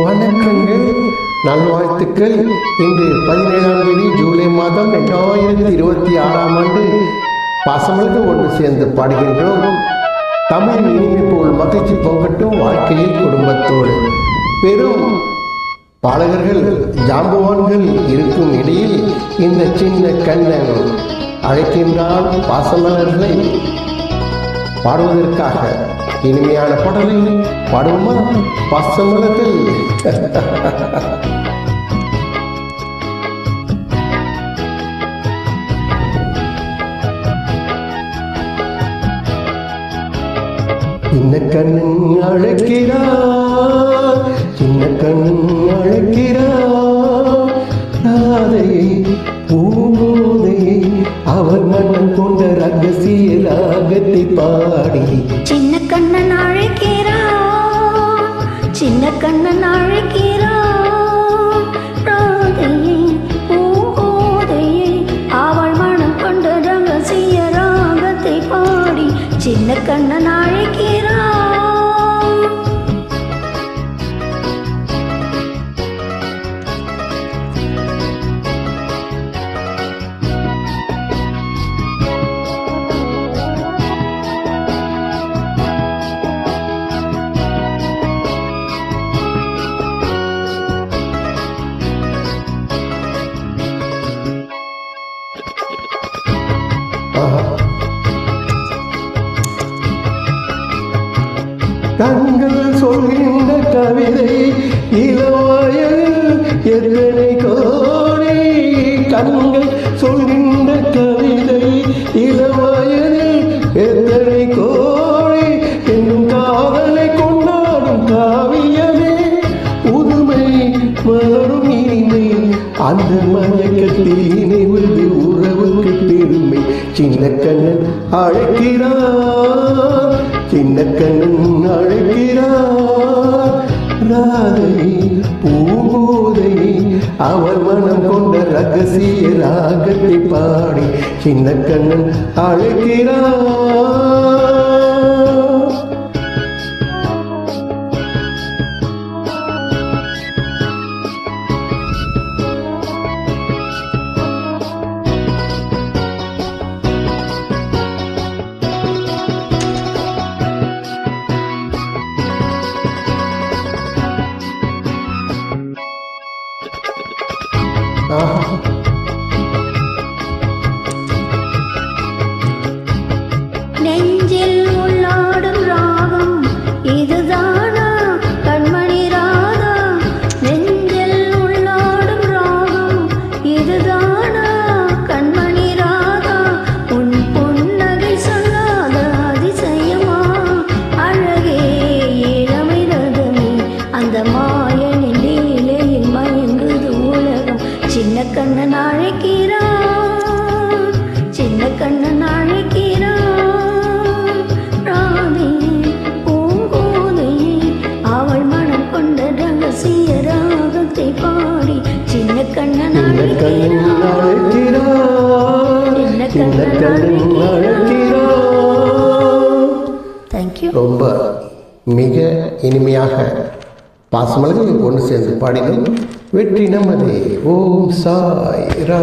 வணக்கங்கள், நல்வாழ்த்துக்கள். இன்று 17ஆம் தேதி ஜூலை மாதம் 2026ஆம் ஆண்டு பாசமலுக்கு ஒன்று சேர்ந்து பாடுகின்றோம். தமிழின் இனிமை போல் மகிழ்ச்சி பொங்கட்டும் வாழ்க்கையில் குடும்பத்தோடு. பெரும் பாடகர்கள் ஜாம்பவான்கள் இருக்கும் இடையில் இந்த சின்ன கண்ணன் அழைக்கின்றான் பாசமலர்களை பாடுவதற்காக. இனிமையான பாடலை பாடுவோமா பாசமலர்கள்? சின்ன கண்ணன் அழைக்கிறார், சின்ன கண்ணன் அழைக்கிறார், ராதையை பூங்கோதையை அவர் மன்னன் கொண்ட ரகசிய ராகத்தை பாடி. சின்ன கண்ணன் அழைக்கிறார், சின்ன கண்ணன் அழைக்கிறார், ராதையை பூங்கோதையை அவள் மனம் கொண்ட ரகசிய ராகத்தை பாடி. சின்ன கண்ணன் அழைக்கிறார். கண்கள் சொல்கின்ற கவிதை இளவயல் எத்தனை கோடி. கண்கள் சொல்கின்ற கவிதை இளவயலில் எத்தனை கோடி. என்னும் காதலை கொண்டாடும் காவியமே புதுமை மலரும் இனிமை. அந்த மயக்கத்தில் இணைவது உறவுக்கு பெருமை. சின்ன கண்ணன் அழைக்கிறார், சின்ன கண்ணன் அழைக்கிறார், ராதை பூங்கோதை அவர் மனம் கொண்ட ரகசிய ராகத்தை பாடி. சின்ன கண்ணன் அழைக்கிறார். நெஞ்சில் உள்ளாடும் ராகம் இதுதானா கண்மணி ராதா? நெஞ்சில் உள்ளாடும் ராகம் இதுதானா கண்மணி ராதா? உன் பொன்னகை சொல்லாத அதிசயமா அழகே இளமை ரதமே. அந்த மாயனின் லீலையில் மயங்குது உலகம். சின்ன கண்ணன் அழைக்கிறார், சின்ன கண்ணன் அழைக்கிறார், ராதை பூங்கோதையை அவள் மனம் கொண்ட ரகசிய ராகத்தை பாடி. சின்ன கண்ணன் அழைக்கிறார், சின்ன கண்ணன் அழைக்கிறார். தேங்க்யூ. ரொம்ப மிக இனிமையாக பாசமலர்கள் ஒன்று சேர்ந்து பாடினோம். வெற்றி நமதே. ஓம் சாய் ரா.